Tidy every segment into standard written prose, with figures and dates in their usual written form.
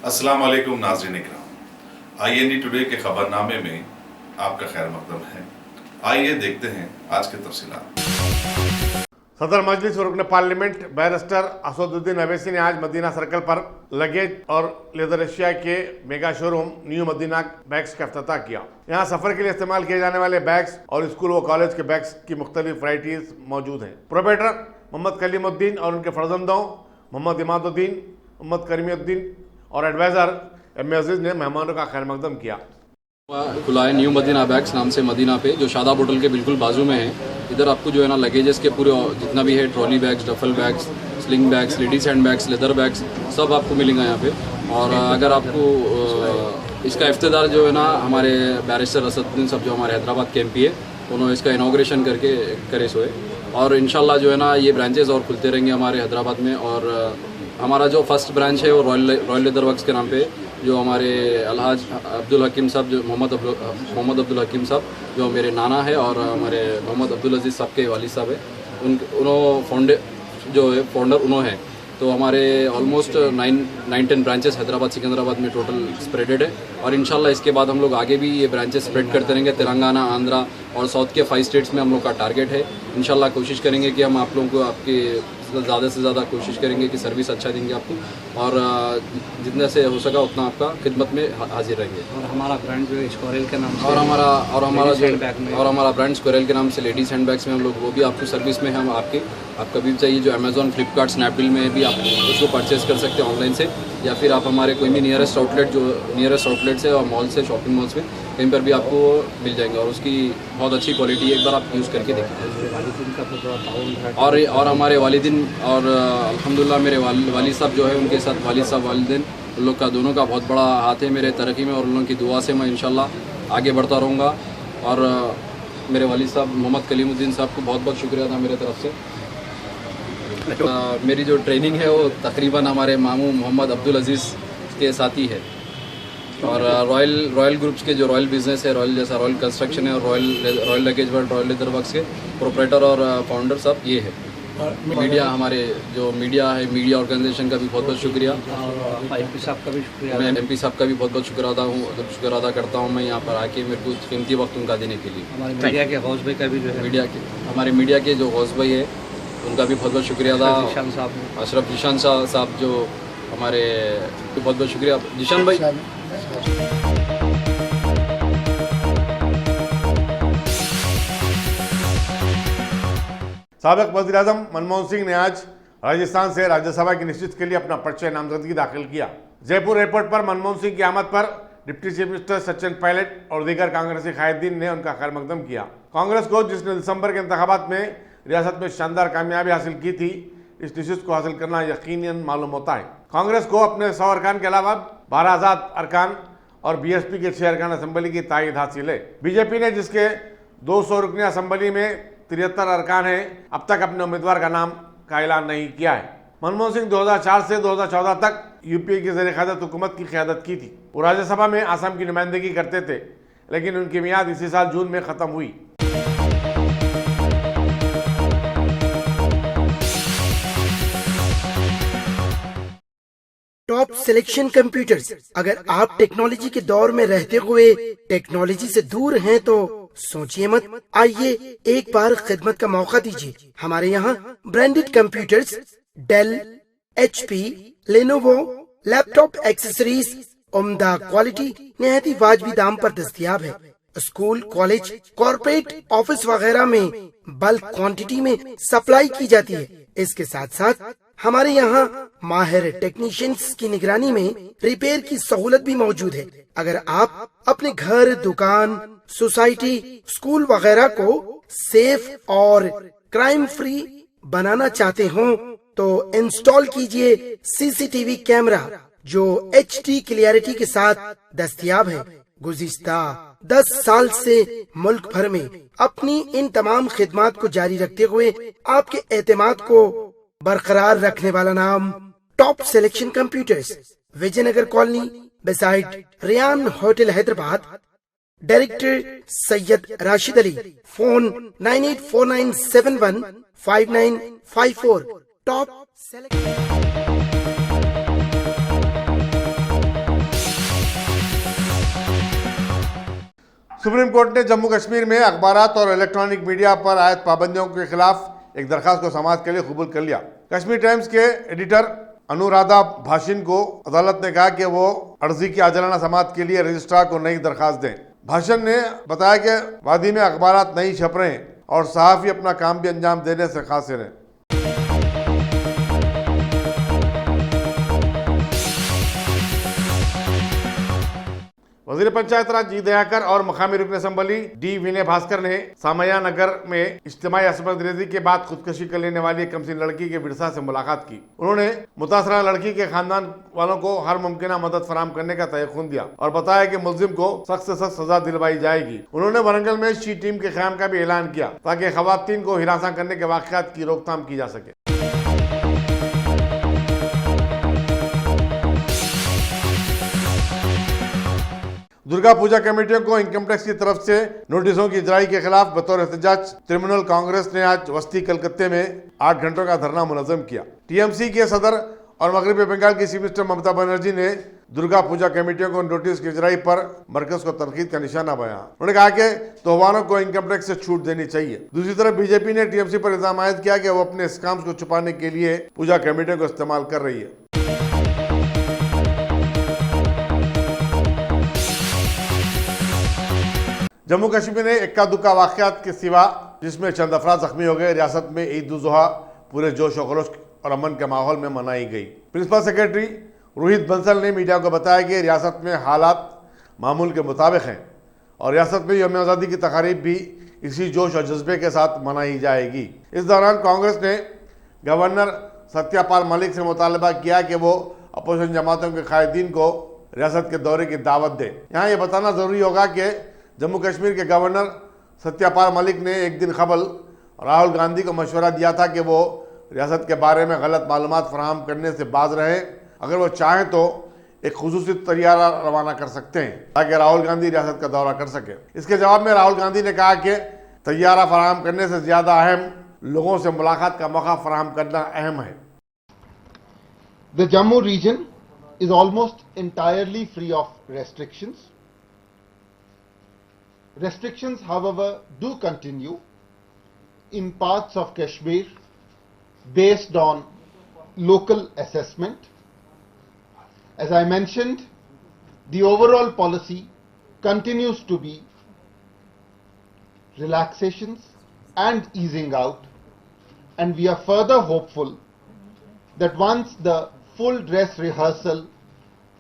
अस्सलाम वालेकुम नाज़रीन इकराम, IND टुडे के खबरनामे में आपका खैर मकदम है। आइए देखते हैं आज के तफसीलात। सदर मजलिस और रुकन पार्लियामेंट बैरिस्टर असदुद्दीन अवैसी ने आज मदीना सर्कल पर लगेज और लेदर एशिया के mega showroom new Madina bags का इफ्तिताह किया। यहाँ सफर के लिए इस्तेमाल किए जाने वाले बैग्स और स्कूल व कॉलेज के बैग्स की मुख्तलिफ वैराइटीज मौजूद हैं। प्रोप्राइटर मोहम्मद कलीमुद्दीन और उनके फर्जंदों मोहम्मद इमादुद्दीन, मोहम्मद करीमुद्दीन और एडवाइजर एम अजीज ने मेहमानों का खैर मकदम किया। खुला है न्यू मदीना बैग्स नाम से मदीना पे, जो शादाब होटल के बिल्कुल बाजू में है। इधर आपको जो है ना लगेजेस के पूरे जितना भी है, trolley bags, duffel bags, sling bags, ladies hand bags, leather bags, सब आपको मिलेंगे यहाँ पे। और अगर आपको इसका इफ्तितार जो है ना हमारे बैरिस्टर असदुद्दीन साहब जो हमारे हैदराबाद के MP है, उन्होंने इसका इनाग्रेशन करके करे सोए। और इंशाल्लाह जो है ना ये ब्रांचेस और खुलते रहेंगे हमारे हैदराबाद में। और हमारा जो फर्स्ट ब्रांच है वो रॉयल लेदर वर्क्स के नाम पे, जो हमारे अलहाज अब्दुल हकीम साहब, जो मोहम्मद अब्दुल हकीम साहब जो मेरे नाना है और हमारे मोहम्मद अब्दुल अजीज़ साहब के वालिद साहब है, उन्होंने फाउंडर उन्होंने है। तो हमारे ऑलमोस्ट 9-10 ब्रांचेस हैदराबाद सिकंदराबाद में टोटल स्प्रेडेड है। और इंशाल्लाह इसके बाद हम लोग आगे भी ये ब्रांचेस स्प्रेड करते रहेंगे। तेलंगाना, आंध्रा और साउथ के 5 स्टेट्स में हम लोग का टारगेट है। इंशाल्लाह कोशिश करेंगे कि हम आप लोगों को आपके ज़्यादा से ज़्यादा कोशिश करेंगे कि सर्विस अच्छा देंगे आपको, और जितना से हो सका उतना आपका खिदमत में हाजिर रहेंगे। और हमारा ब्रांड जो है स्कोरेल के नाम से, और हमारा ब्रांड स्कोरेल के नाम से लेडीज़ हैंड बैग्स में हम लोग वो भी आपको सर्विस में हम आप कभी भी चाहिए जो अमेज़ॉन, फ्लिपकार्ट, स्नैपडील में भी आप उसको परचेज़ कर सकते हैं ऑनलाइन से, या फिर आप हमारे कोई भी नियरेस्ट आउटलेट से और मॉल से, शॉपिंग मॉल्स में कहीं पर भी आपको मिल जाएंगे। और उसकी बहुत अच्छी क्वालिटी है, एक बार आप यूज़ करके देखें। और हमारे वालिदिन और अल्हम्दुलिल्लाह मेरे वालिद साहब जो है, उनके साथ वालिद साहब, वालिदैन, उन लोग का दोनों का बहुत बड़ा हाथ है मेरे तरक्की में, और उन लोगों की दुआ से मैं इंशाल्लाह आगे बढ़ता रहूँगा। और मेरे वालिद साहब मोहम्मद कलीमुद्दीन साहब को बहुत बहुत शुक्रिया था मेरे तरफ से। मेरी जो ट्रेनिंग है वो तकरीबन हमारे मामू मोहम्मद अब्दुल अजीज़ के साथ ही है। और रॉयल ग्रुप्स के जो रॉयल बिज़नेस है, रॉयल कंस्ट्रक्शन है, और royal luggage world, royal leather works के प्रोप्राइटर और फाउंडर साहब ये है। मीडिया, हमारे जो मीडिया है, मीडिया ऑर्गेनाइजेशन का भी बहुत बहुत शुक्रिया। MP साहब का भी शुक्रिया। मैं MP साहब का भी बहुत बहुत शुक्र अदा करता हूँ मैं यहाँ पर आके मेरे को कीमती वक्त उनका देने के लिए। हमारे मीडिया के हौस भाई का भी जो है, हमारे मीडिया के जो हौस भाई है उनका भी बहुत बहुत शुक्रिया अदा। अशरफ जिशान साहब जो हमारे, बहुत बहुत शुक्रिया जिशान भाई। साबिक वज़ीर-ए-आज़म मनमोहन सिंह ने आज राजस्थान से राज्यसभा की निश्चित के लिए अपना पर्चा नामजदगी दाखिल किया। जयपुर एयरपोर्ट पर मनमोहन सिंह की आमद पर deputy chief minister Sachin Pilot और दीगर कांग्रेसी कायदीन ने उनका खैर मकदम किया। कांग्रेस को जिसने दिसंबर के इंतखाबात में रियासत में शानदार कामयाबी हासिल की थी, इस नशिस्त को हासिल करना यकीनन मालूम होता है। कांग्रेस को अपने 100 अरकान के अलावा 12 आज़ाद अरकान और BSP के 6 अरकान असम्बली की तायद हासिल है। बीजेपी ने जिसके 200 रुकनी असम्बली में 73 अरकान हैं, अब तक अपने उम्मीदवार का नाम का ऐलान नहीं किया है। मनमोहन सिंह 2004 से 2014 तक UPA की ज़ेर-ए-क़यादत हुकूमत की क़यादत की थी। वो राज्यसभा में आसाम की नुमाइंदगी करते थे, लेकिन उनकी मियाद इसी साल जून में ख़त्म हुई। Top selection computers. अगर आप टेक्नोलॉजी के दौर में रहते हुए टेक्नोलॉजी से दूर हैं तो सोचिए मत, आइए एक बार खिदमत का मौका दीजिए। हमारे यहाँ branded computers Dell, HP, Lenovo, laptop accessories उम्दा क्वालिटी निहायत ही वाजबी दाम पर दस्तयाब है। स्कूल, कॉलेज, कॉर्पोरेट, ऑफिस वगैरह में बल्क क्वांटिटी में सप्लाई की जाती है। इसके साथ साथ हमारे यहाँ माहिर टेक्नीशियंस की निगरानी में रिपेयर की सहूलत भी मौजूद है। अगर आप अपने घर, दुकान, सोसाइटी, स्कूल वगैरह को सेफ और क्राइम फ्री बनाना चाहते हो तो इंस्टॉल कीजिए CCTV कैमरा जो HD क्लियरिटी के साथ दस्तयाब है। गुज़िश्ता 10 साल से मुल्क भर में अपनी इन तमाम खिदमात को जारी रखते हुए आपके एतमाद को बरकरार रखने वाला नाम top selection computers, Vijayanagar colony, beside Riyan hotel, Hyderabad. Director Syed Rashid Ali. Phone 9849715954। Top supreme court ने जम्मू कश्मीर में अखबारात और इलेक्ट्रॉनिक मीडिया पर आयत पाबंदियों के खिलाफ एक दरखास्त को समाअत के लिए कबूल कर लिया। कश्मीर टाइम्स के एडिटर अनुराधा भाषिन को अदालत ने कहा कि वो अर्जी की आजलाना समाअत के लिए रजिस्ट्रार को नई दरखास्त दें। भाषण ने बताया कि वादी में अखबारात नहीं छप रहे हैं और सहाफ़ी अपना काम भी अंजाम देने से कासिर हैं। वजीर पंचायत राज जी दयाकर और मकामी रुकन असम्बली डी विनय भास्कर ने सामया नगर में इज्तिमाई असमत रेजी के बाद खुदकशी कर लेने वाली एक कमसिन लड़की के विरसा से मुलाकात की। उन्होंने मुतासरा लड़की के खानदान वालों को हर मुमकिन मदद फराहम करने का तयक़ुन दिया और बताया कि मुलजिम को सख्त से सख्त सजा दिलवाई जाएगी। उन्होंने वरंगल में शी टीम के क़याम का भी ऐलान किया ताकि ख़वातीन को हिरासा करने के वाक़यात की रोकथाम की जा सके। दुर्गा पूजा कमेटियों को इनकम टैक्स की तरफ से नोटिसों की इजराई के खिलाफ बतौर एहतजाज तृणमूल कांग्रेस ने आज वस्ती कलकत्ते में 8 घंटों का धरना मुनज़्ज़म किया। टीएमसी के सदर और मगरबी बंगाल की चीफ मिनिस्टर ममता बनर्जी ने दुर्गा पूजा कमेटियों को नोटिस की इजराई पर मरकज को तनकीद का निशाना बनाया। उन्होंने कहा कि तोहवानों को इनकम टैक्स से छूट देनी चाहिए। दूसरी तरफ बीजेपी ने टीएमसी पर इल्जाम आयद किया कि वो अपने स्कैम्स को छुपाने के लिए पूजा कमेटियों को इस्तेमाल कर रही है। जम्मू कश्मीर में इक्का दुक्का वाक़यात के सिवा जिसमें चंद अफराद जख्मी हो गए, रियासत में ईद उल ज़ुहा पूरे जोश और खरोश और अमन के माहौल में मनाई गई। प्रिंसिपल सेक्रेटरी रोहित बंसल ने मीडिया को बताया कि रियासत में हालात मामूल के मुताबिक हैं और रियासत में यौम आज़ादी की तकारीब भी इसी जोश और जज्बे के साथ मनाई जाएगी। इस दौरान कांग्रेस ने गवर्नर सत्यपाल मलिक से मुतालबा किया कि वो अपोजिशन जमातों के कायदीन को रियासत के दौरे की दावत दें। यहाँ ये बताना ज़रूरी होगा कि जम्मू कश्मीर के गवर्नर सत्यपाल मलिक ने एक दिन कबल राहुल गांधी को मशवरा दिया था कि वो रियासत के बारे में गलत मालूमात फराहम करने से बाज रहें। अगर वो चाहें तो एक खुसूसी तैयारा रवाना कर सकते हैं ताकि राहुल गांधी रियासत का दौरा कर सके। इसके जवाब में राहुल गांधी ने कहा कि तैयारा फराहम करने से ज़्यादा अहम लोगों से मुलाकात का मौका फराहम करना अहम है। The Jammu region is almost entirely free of restrictions. Restrictions, however, do continue in parts of Kashmir based on local assessment. As I mentioned, the overall policy continues to be relaxations and easing out, and we are further hopeful that once the full dress rehearsal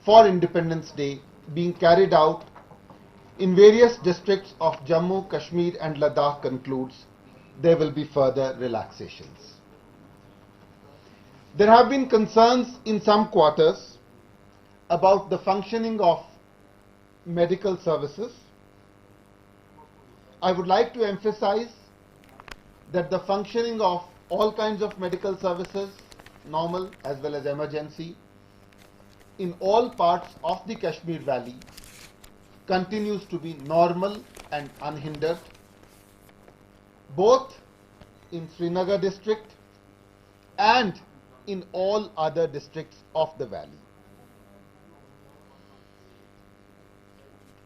for Independence Day being carried out in various districts of Jammu, Kashmir and Ladakh concludes, there will be further relaxations. There have been concerns in some quarters about the functioning of medical services. I would like to emphasize that the functioning of all kinds of medical services, normal as well as emergency, in all parts of the Kashmir Valley continues to be normal and unhindered, both in Srinagar district and in all other districts of the valley.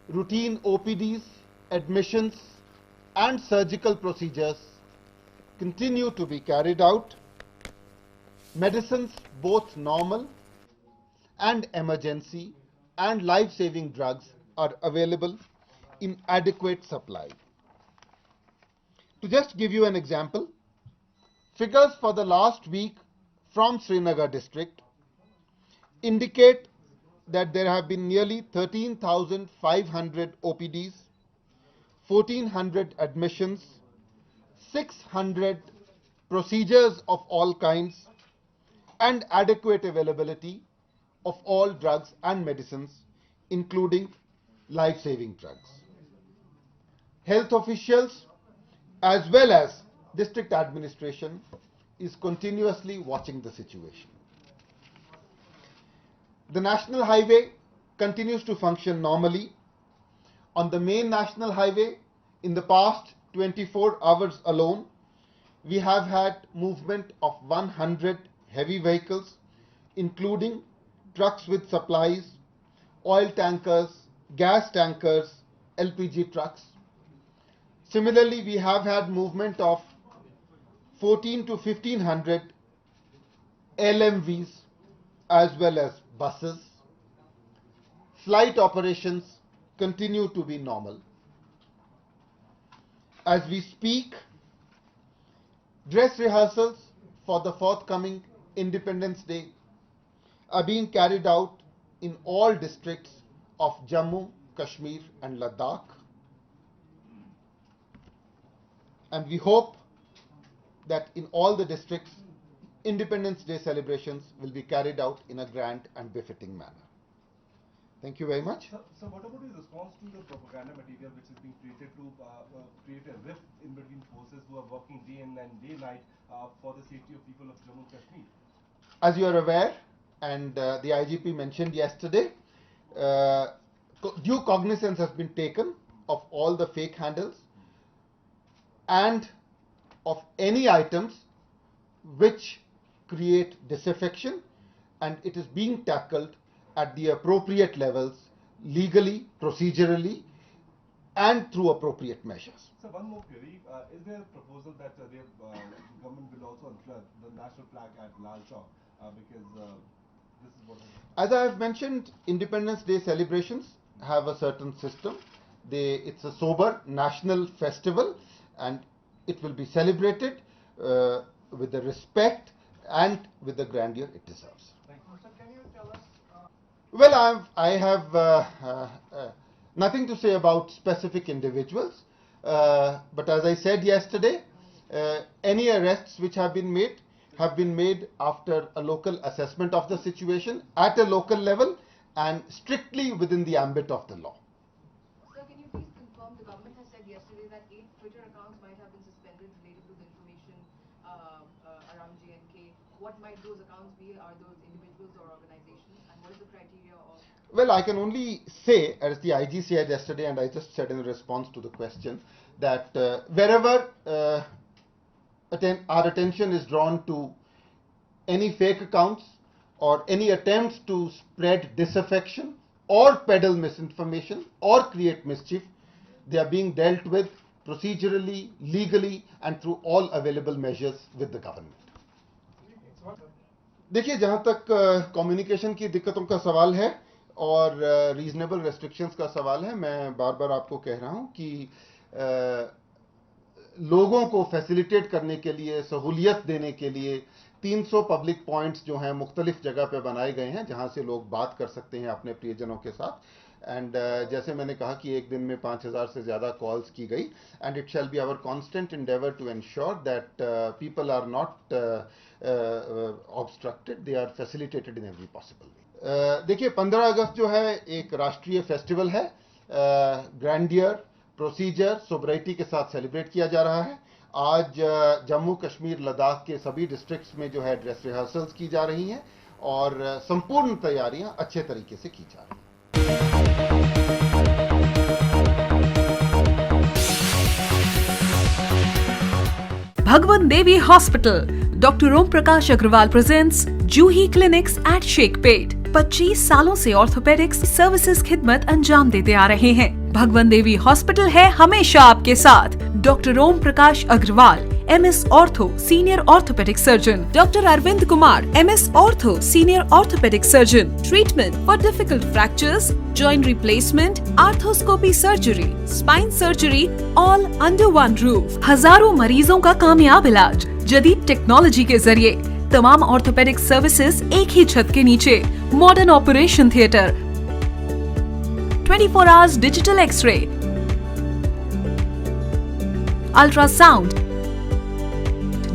Routine OPDs, admissions and surgical procedures continue to be carried out. Medicines, both normal and emergency and life-saving drugs are available in adequate supply. To just give you an example, figures for the last week from Srinagar district indicate that there have been nearly 13,500 OPDs, 1,400 admissions, 600 procedures of all kinds, and adequate availability of all drugs and medicines, including life-saving drugs. Health officials as well as district administration is continuously watching the situation. The national highway continues to function normally. On the main national highway, in the past 24 hours alone, we have had movement of 100 heavy vehicles, including trucks with supplies, oil tankers, gas tankers, LPG trucks. Similarly, we have had movement of 14 to 1500 LMVs as well as buses. Flight operations continue to be normal. As we speak, dress rehearsals for the forthcoming Independence Day are being carried out in all districts of Jammu, Kashmir and Ladakh. And we hope that in all the districts, Independence Day celebrations will be carried out in a grand and befitting manner. Thank you very much. So what about your response to the propaganda material which is being created to create a rift in between forces who are working day in and day night for the safety of people of Jammu and Kashmir? As you are aware, and the IGP mentioned yesterday, due cognizance has been taken of all the fake handles and of any items which create disaffection, and it is being tackled at the appropriate levels, legally, procedurally, and through appropriate measures. So one more query, is there a proposal that the government will also unfurl the national flag at Lal Chowk because this is what... As I have mentioned, Independence Day celebrations have a certain system. It's a sober national festival and it will be celebrated with the respect and with the grandeur it deserves. Thank you. Sir, can you tell us... Well, I have nothing to say about specific individuals, but as I said yesterday, any arrests which have been made after a local assessment of the situation at a local level and strictly within the ambit of the law. Sir, can you please confirm the government has said yesterday that 8 Twitter accounts might have been suspended related to the information around JNK. What might those accounts be? Are those individuals or organizations? And what is the criteria of... Well, I can only say, as the IG said yesterday, and I just said in response to the question, that wherever our attention is drawn to any fake accounts or any attempts to spread disaffection or peddle misinformation or create mischief, they are being dealt with procedurally, legally and through all available measures with the government. देखिए, जहाँ तक communication की दिक्कतों का सवाल है और reasonable restrictions का सवाल है, मैं बार बार आपको कह रहा हूँ कि लोगों को फैसिलिटेट करने के लिए, सहूलियत देने के लिए 300 पब्लिक पॉइंट्स जो हैं मुख्तलिफ जगह पे बनाए गए हैं जहां से लोग बात कर सकते हैं अपने प्रियजनों के साथ. एंड जैसे मैंने कहा कि एक दिन में 5000 से ज़्यादा कॉल्स की गई and it shall be our constant endeavour to ensure that people are not obstructed, they are facilitated in every possible way. देखिए, 15 अगस्त जो है एक राष्ट्रीय फेस्टिवल है, ग्रैंडियर, प्रोसीजर, सोबराइटी के साथ सेलिब्रेट किया जा रहा है. आज जम्मू कश्मीर लद्दाख के सभी डिस्ट्रिक्ट्स में जो है ड्रेस रिहर्सल्स की जा रही हैं और संपूर्ण तैयारियां अच्छे तरीके से की जा रही हैं. Bhagwan Devi Hospital, Dr. Om Prakash Agrawal presents Juhi Clinics at Sheikhpet. 25 सालों से ऑर्थोपेडिक्स सर्विसेज खिदमत अंजाम देते आ रहे हैं. भगवान देवी हॉस्पिटल है हमेशा आपके साथ. Doctor Om Prakash Agarwal, MS ortho, senior orthopaedic surgeon. Doctor Arvind Kumar, MS ortho, senior orthopaedic surgeon. Treatment for difficult fractures, joint replacement, arthroscopy surgery, spine surgery, all under one roof. हजारों मरीजों का कामयाब इलाज जदीद टेक्नोलॉजी के जरिए. तमाम ऑर्थोपेडिक सर्विसेज एक ही छत के नीचे. Modern operation theatre, 24 hours digital X-ray, ultrasound,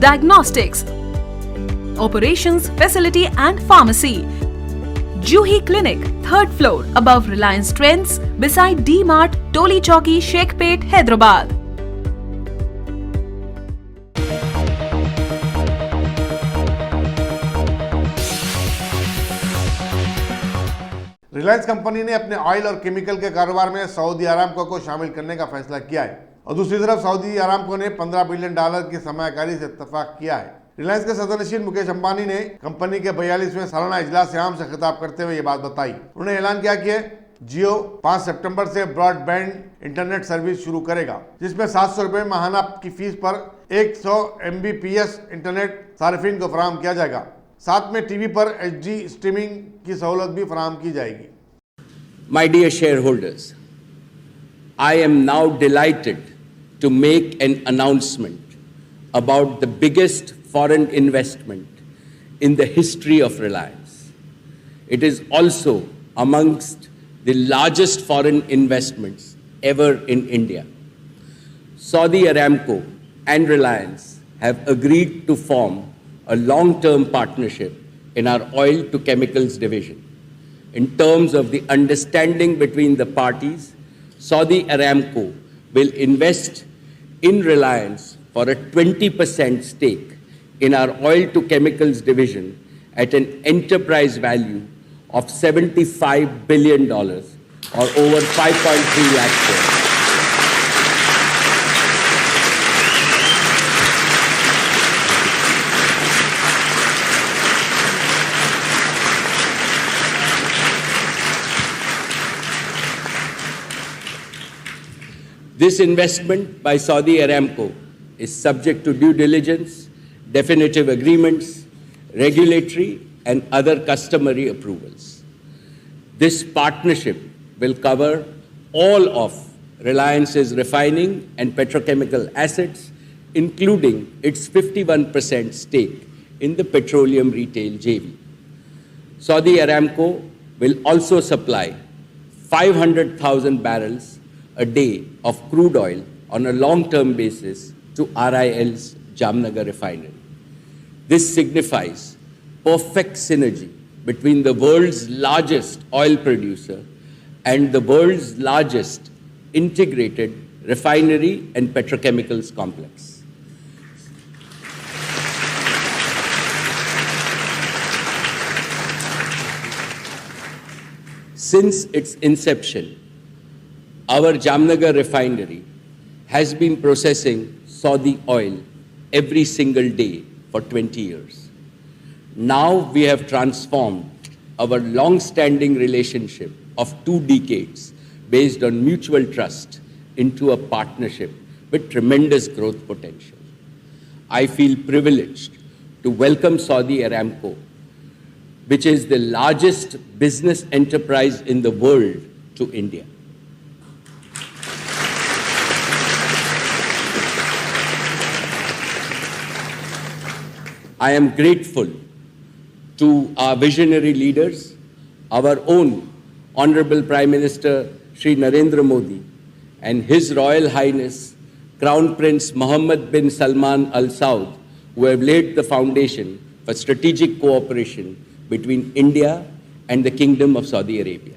diagnostics, operations facility and pharmacy. Juhi Clinic, 3rd floor, above Reliance Trends, beside D-Mart, Toli Chowki, Sheikhpet, Hyderabad. Reliance company ने अपने ऑयल और केमिकल के कारोबार में सऊदी अरामको को शामिल करने का फैसला किया है और दूसरी तरफ सऊदी अरामको ने $15 बिलियन की सरमायाकारी से इत्तेफाक किया है. रिलायंस के सदरनशीन मुकेश अंबानी ने कंपनी के 42वें सालाना इजलास आम से खिताब करते हुए ये बात बताई. उन्होंने ऐलान किया कि जियो 5 सितंबर से ब्रॉडबैंड इंटरनेट सर्विस शुरू करेगा, जिसमें 700 रुपए माहाना की फीस पर 100 MBPS इंटरनेट सार्फिन को फराहम किया जाएगा। साथ में टीवी पर HD स्ट्रीमिंग की सहूलत भी फराहम की जाएगी। My dear shareholders, I am now delighted to make an announcement about the biggest foreign investment in the history of Reliance. It is also amongst the largest foreign investments ever in India. Saudi Aramco and Reliance have agreed to form a long-term partnership in our oil to chemicals division. In terms of the understanding between the parties, Saudi Aramco will invest in Reliance for a 20% stake in our oil to chemicals division at an enterprise value of $75 billion or over 5.3 lakh crores. This investment by Saudi Aramco is subject to due diligence, definitive agreements, regulatory and other customary approvals. This partnership will cover all of Reliance's refining and petrochemical assets, including its 51% stake in the petroleum retail JV. Saudi Aramco will also supply 500,000 barrels a day of crude oil on a long-term basis to RIL's Jamnagar refinery. This signifies perfect synergy between the world's largest oil producer and the world's largest integrated refinery and petrochemicals complex. Since its inception, our Jamnagar refinery has been processing Saudi oil every single day for 20 years. Now we have transformed our long-standing relationship of 2 decades based on mutual trust into a partnership with tremendous growth potential. I feel privileged to welcome Saudi Aramco, which is the largest business enterprise in the world, to India. I am grateful to our visionary leaders, our own Honorable Prime Minister Shri Narendra Modi and His Royal Highness Crown Prince Mohammed bin Salman Al Saud, who have laid the foundation for strategic cooperation between India and the Kingdom of Saudi Arabia.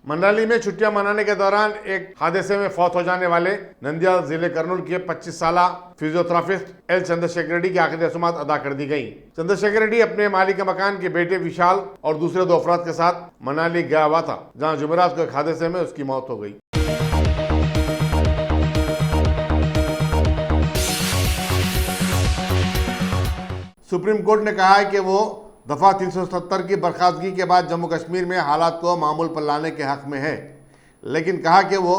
Mandali में छुट्टियां मनाने के दौरान एक हादसे में फौत हो जाने वाले नंदियाल जिले कर्नूल के 25 साल फिजियोथेरापिस्ट एल चंद्रशेखर रेड्डी की आखिरी रस्मात अदा कर दी गई। चंद्रशेखर रेड्डी अपने मालिक मकान के बेटे विशाल और दूसरे 2 अफराद के साथ मनाली गया हुआ था, जहां जुमेरात को एक हादसे में उसकी मौत हो गई। सुप्रीम कोर्ट ने कहा है कि वो दफा 370 की बर्खास्तगी के बाद जम्मू कश्मीर में हालात को मामूल पर लाने के हक में है, लेकिन कहा कि वो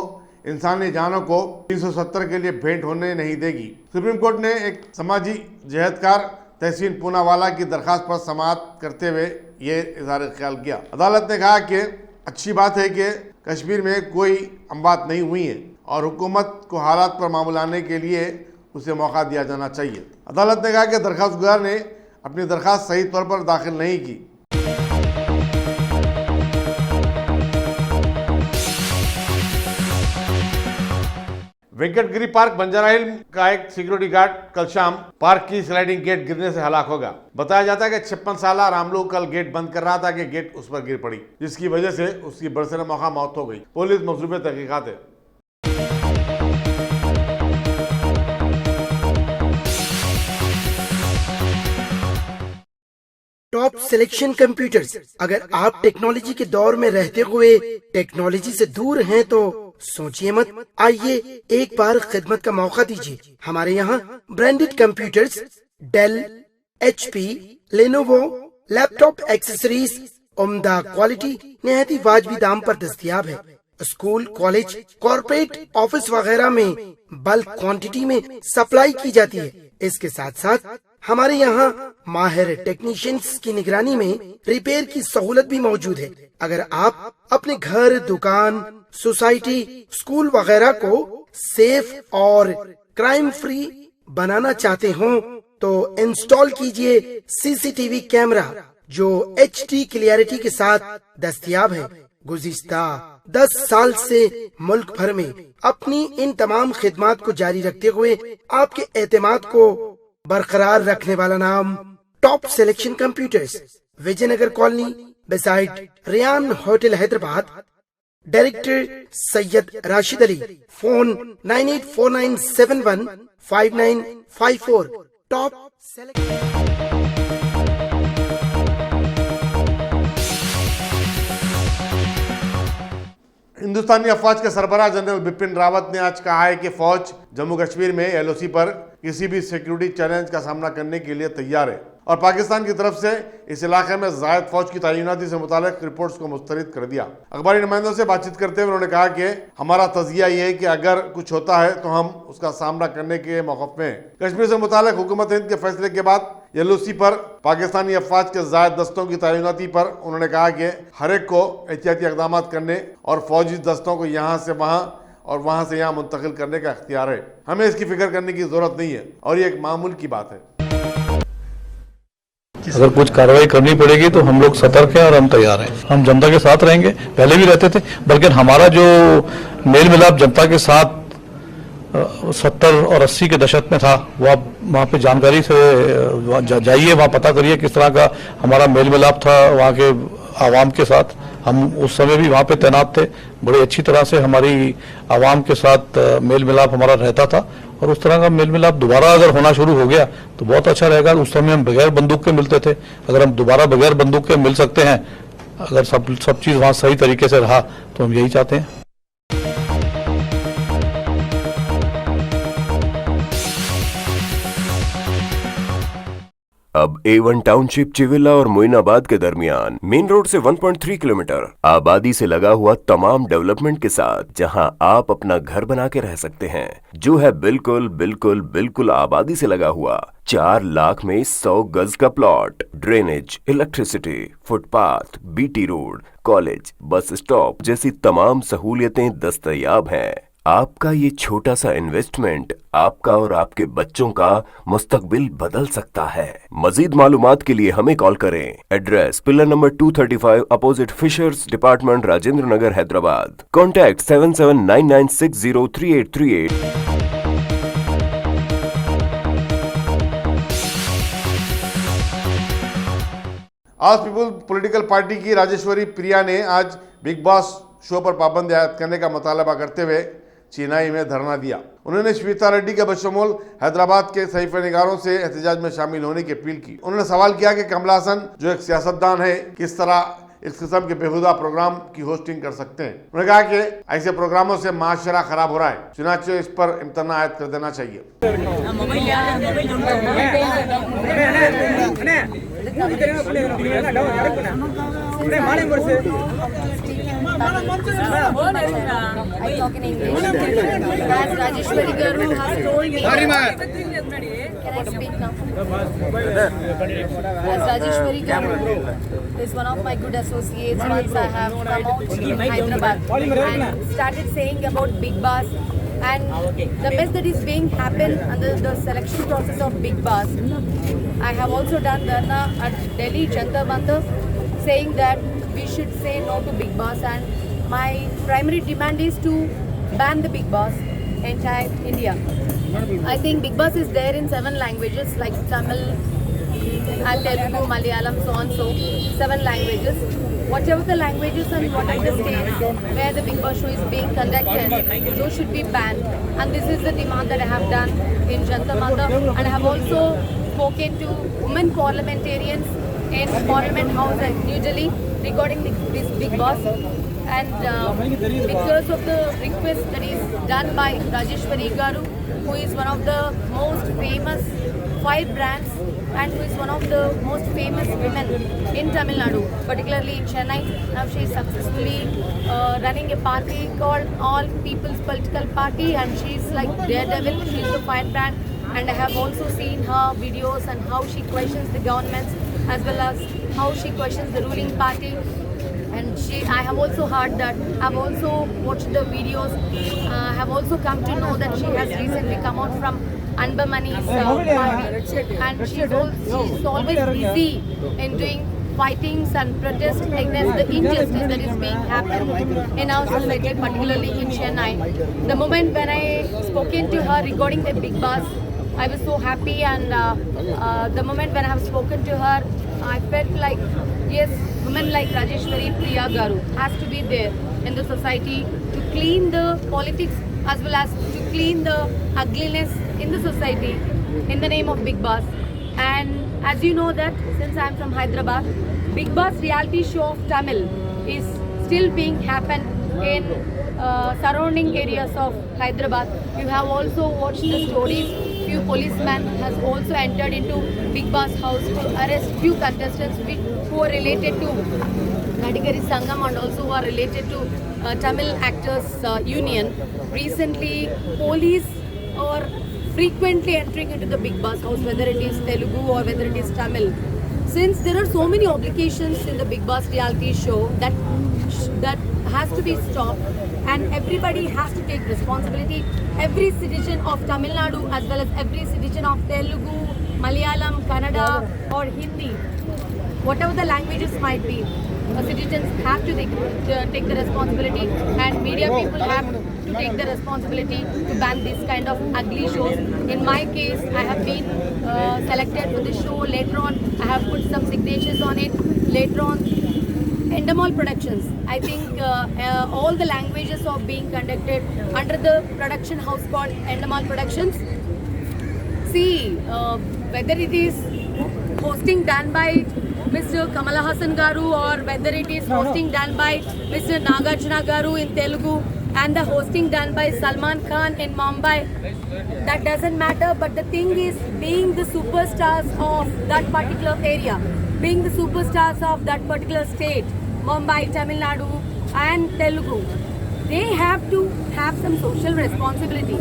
इंसानी जानों को 370 के लिए भेंट होने नहीं देगी। सुप्रीम कोर्ट ने एक समाजी जहदकार तहसीन पूनावाला की दरखास्त पर समाअत करते हुए ये इज़हार ख्याल किया। अदालत ने कहा कि अच्छी बात है कि कश्मीर में कोई अमवात नहीं हुई है और हुकूमत को हालात पर मामूल लाने के लिए उसे मौका दिया जाना चाहिए। अदालत ने कहा कि दरखास्तगुजार ने अपनी दरखास्त सही तौर पर दाखिल नहीं की। वेंकटगिरी पार्क बंजारा हिल का एक सिक्योरिटी गार्ड कल शाम पार्क की स्लाइडिंग गेट गिरने से हलाक हो गया। बताया जाता है कि 56 साल रामलू कल गेट बंद कर रहा था कि गेट उस पर गिर पड़ी, जिसकी वजह से उसकी बरसर मौका मौत हो गई। पुलिस मसरूफ़ तहकीकात है। Top selection computers. अगर आप टेक्नोलॉजी के दौर में रहते हुए टेक्नोलॉजी से दूर हैं तो सोचिए मत, आइए एक बार खिदमत का मौका दीजिए। हमारे यहाँ branded computers Dell, HP, Lenovo laptop accessories उम्दा क्वालिटी निहायत ही वाजबी दाम पर दस्तयाब है। स्कूल, कॉलेज, कॉर्पोरेट ऑफिस वगैरह में बल्क क्वांटिटी में सप्लाई की जाती है। इसके साथ साथ हमारे यहाँ माहिर टेक्नीशियंस की निगरानी में रिपेयर की सहूलत भी मौजूद है। अगर आप अपने घर, दुकान, सोसाइटी, स्कूल वगैरह को सेफ और क्राइम फ्री बनाना चाहते हो तो इंस्टॉल कीजिए CCTV कैमरा जो HD क्लियरिटी के साथ दस्तयाब है। गुज़िश्ता 10 साल से मुल्क भर में अपनी इन तमाम खिदमात को जारी रखते हुए आपके एतमाद को बरकरार रखने वाला नाम top selection computers, Vijayanagar colony beside Riyan hotel, Hyderabad. Director Syed Rashid Ali. Phone 9849715954। Top हिंदुस्तानी अफवाज के सरबराह जनरल बिपिन रावत ने आज कहा है कि फौज जम्मू कश्मीर में LOC पर किसी भी सिक्योरिटी चैलेंज का सामना करने के लिए तैयार है और पाकिस्तान की तरफ से इस इलाके में जायद फौज की तैनाती से मुतालिक रिपोर्ट्स को मुस्तरद कर दिया। अखबारी नुमाइंदों से बातचीत करते हुए उन्होंने कहा कि हमारा तजिया ये है कि अगर कुछ होता है तो हम उसका सामना करने के मौक़िफ़ में हैं। कश्मीर से मुतालिक हुकूमत हिंद के फैसले के बाद LOC पर पाकिस्तानी अफवाज के जायद दस्तों की तैनाती पर उन्होंने कहा कि हर एक को एहतियाती इक़दाम करने और फौजी दस्तों को यहाँ से वहाँ और वहाँ से यहाँ मुंतकिल करने का इख्तियार है। हमें इसकी फिक्र करने की जरूरत नहीं है और ये एक मामूल की बात है। अगर कुछ कार्रवाई करनी पड़ेगी तो हम लोग सतर्क हैं और हम तैयार हैं। हम जनता के साथ रहेंगे, पहले भी रहते थे, बल्कि हमारा जो मेल मिलाप जनता के साथ 70 और 80 के दशक में था, वो आप वहाँ पे जानकारी से जाइए, वहाँ पता करिए किस तरह का हमारा मेल मिलाप था वहाँ के आवाम के साथ। हम उस समय भी वहाँ पे तैनात थे, बड़ी अच्छी तरह से हमारी आवाम के साथ मेल मिलाप हमारा रहता था और उस तरह का मेल मिलाप दोबारा अगर होना शुरू हो गया तो बहुत अच्छा रहेगा। उस समय हम बगैर बंदूक के मिलते थे, अगर हम दोबारा बगैर बंदूक के मिल सकते हैं, अगर सब चीज़ वहाँ सही तरीके से रहा तो हम यही चाहते हैं। अब A1 टाउनशिप चिविला और मोइनाबाद के दरमियान मेन रोड से 1.3 किलोमीटर आबादी से लगा हुआ तमाम डेवलपमेंट के साथ जहां आप अपना घर बना के रह सकते हैं, जो है बिल्कुल बिल्कुल बिल्कुल आबादी से लगा हुआ। 4 लाख में 100 गज का plot, drainage, electricity, footpath, BT road, college, bus stop जैसी तमाम सहूलियतें दस्तयाब हैं। आपका ये छोटा सा इन्वेस्टमेंट आपका और आपके बच्चों का मुस्तकबिल बदल सकता है। मजीद मालूमात के लिए हमें कॉल करें। Address pillar number 235 opposite fishers department, Rajendra Nagar, Hyderabad. Contact 7799603838। आज पीपुल्स पॉलिटिकल पार्टी की राजेश्वरी प्रिया ने आज बिग बॉस शो पर पाबंदी आयद करने का मुतालबा करते हुए चेन्नई में धरना दिया। उन्होंने श्वेता रेड्डी के बशमूल हैदराबाद के सहीफे-निगारों से एहतजाज में शामिल होने की अपील की। उन्होंने सवाल किया कि कमल हासन जो एक सियासतदान है किस तरह इस किस्म के बेहुदा प्रोग्राम की होस्टिंग कर सकते हैं। उन्होंने कहा कि ऐसे प्रोग्रामों से माशरा खराब हो रहा है, चुनाचे इस पर इम्तना आयद कर देना चाहिए। I talk in English. As Rajeshwari Garu has told me. Can I speak now? As Rajeshwari Garu is one of my good associates, once I have come out in Hyderabad and started saying about Big Boss and the mess that is being happened under the selection process of Big Boss. I have also done dharna at Delhi Jantar Mantar saying that we should say no to Big Boss, and my primary demand is to ban the Big Boss entire India. I think Big Boss is there in 7 languages like Tamil and Telugu, Malayalam, so on, so 7 languages. Whatever the languages and whatever the states where the Big Boss show is being conducted, those should be banned. And this is the demand that I have done in Jantar Mantar, and I have also spoken to women parliamentarians in Parliament House at New Delhi regarding this Big Boss. And because of the request that is done by Rajeshwari Garu, who is one of the most famous 5 brands and who is one of the most famous women in Tamil Nadu, particularly in Chennai. Now she is successfully running a party called All People's Political Party, and she is like daredevil. She is the firebrand, and I have also seen her videos and how she questions the governments as well as how she questions the ruling party. And I have also heard that, I've also watched the videos, have also come to know that she has recently come out from Anbamani's party, and she's always busy in doing fightings and protests against the injustice that is being happened in our society, particularly in Chennai. The moment when I spoken to her regarding the Bigg Boss, I was so happy, and the moment when I have spoken to her, I felt like, yes, women like Rajeshwari Priya Garu has to be there in the society to clean the politics as well as to clean the ugliness in the society in the name of Bigg Boss. And as you know that, since I am from Hyderabad, Bigg Boss reality show of Tamil is still being happened in surrounding areas of Hyderabad. You have also watched the stories. Few policemen has also entered into Bigg Boss house to arrest few contestants who are related to Nadigari Sangam and also who are related to Tamil Actors Union. Recently, police are frequently entering into the Bigg Boss house, whether it is Telugu or whether it is Tamil. Since there are so many obligations in the Bigg Boss reality show that has to be stopped, and everybody has to take responsibility. Every citizen of Tamil Nadu as well as every citizen of Telugu, Malayalam, Kannada or Hindi, whatever the languages might be, citizens have to take the responsibility, and media people have to take the responsibility to ban this kind of ugly shows. In my case, I have been selected for the show. Later on, I have put some signatures on it. Later on, Endemol Productions. I think all the languages are being conducted under the production house called Endemol Productions. See, whether it is hosting done by Mr. Kamala Hassan Garu or whether it is hosting done by Mr. Nagarjuna Garu in Telugu and the hosting done by Salman Khan in Mumbai, that doesn't matter. But the thing is, being the superstars of that particular area, being the superstars of that particular state, Mumbai, Tamil Nadu and Telugu, they have to have some social responsibility.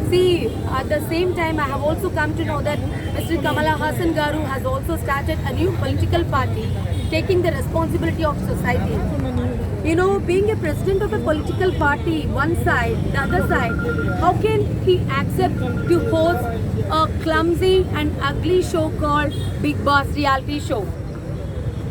See, at the same time, I have also come to know that Mr. Kamala Hassan Garu has also started a new political party, taking the responsibility of society. You know, being a president of a political party, one side, the other side, how can he accept to host a clumsy and ugly show called Bigg Boss reality show?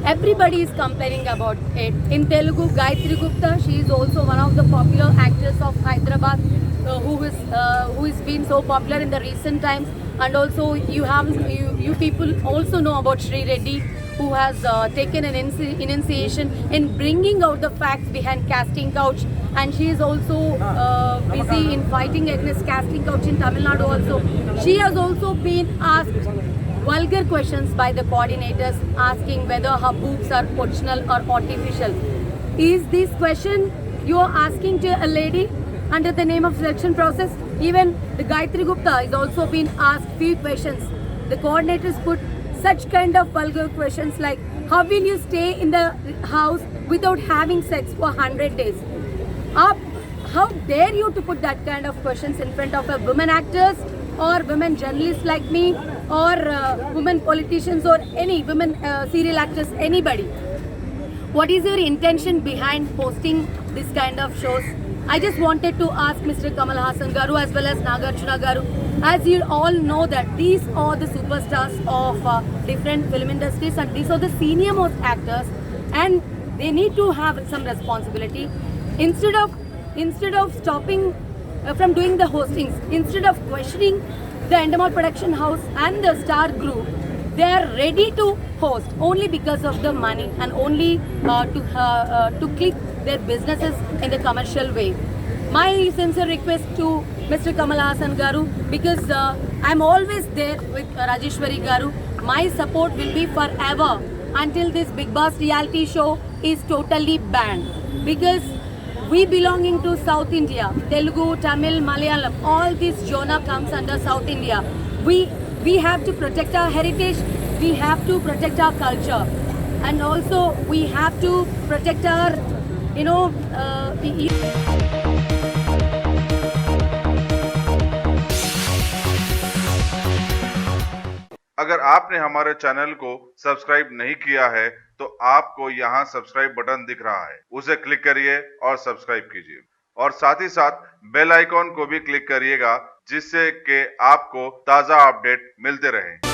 Everybody is complaining about it. In Telugu, Gayatri Gupta, she is also one of the popular actors of Hyderabad, who is been so popular in the recent times. And also you people also know about Sri Reddy, who has taken an initiation in bringing out the facts behind casting couch, and she is also busy in fighting against casting couch in Tamil Nadu also. She has also been asked vulgar questions by the coordinators, asking whether her boobs are original or artificial. Is this question you are asking to a lady under the name of selection process? Even the Gayatri Gupta is also been asked few questions. The coordinators put such kind of vulgar questions like, how will you stay in the house without having sex for 100 days? How dare you to put that kind of questions in front of a women actors or women journalists like me or women politicians or any women serial actors, anybody? What is your intention behind posting this kind of shows? I just wanted to ask Mr. Kamal Hassan Garu as well as Nagarjuna Garu. As you all know that these are the superstars of different film industries, and these are the senior most actors, and they need to have some responsibility. Instead of stopping from doing the hostings, instead of questioning the Endemol Production House and the Star Group, they are ready to host only because of the money and only to click their businesses in the commercial way. My sincere request to Mr. Kamal Hassan Garu, because I'm always there with Rajeshwari Garu. My support will be forever until this Bigg Boss reality show is totally banned. Because we belonging to South India, Telugu, Tamil, Malayalam, all this genre comes under South India. We We have to protect our heritage, we have to protect our culture, and also we have to protect our, अगर आपने हमारे channel को subscribe नहीं किया है तो आपको यहाँ सब्सक्राइब बटन दिख रहा है, उसे क्लिक करिए और सब्सक्राइब कीजिए और साथ ही साथ बेल आइकॉन को भी क्लिक करिएगा जिससे कि आपको ताज़ा अपडेट मिलते रहें।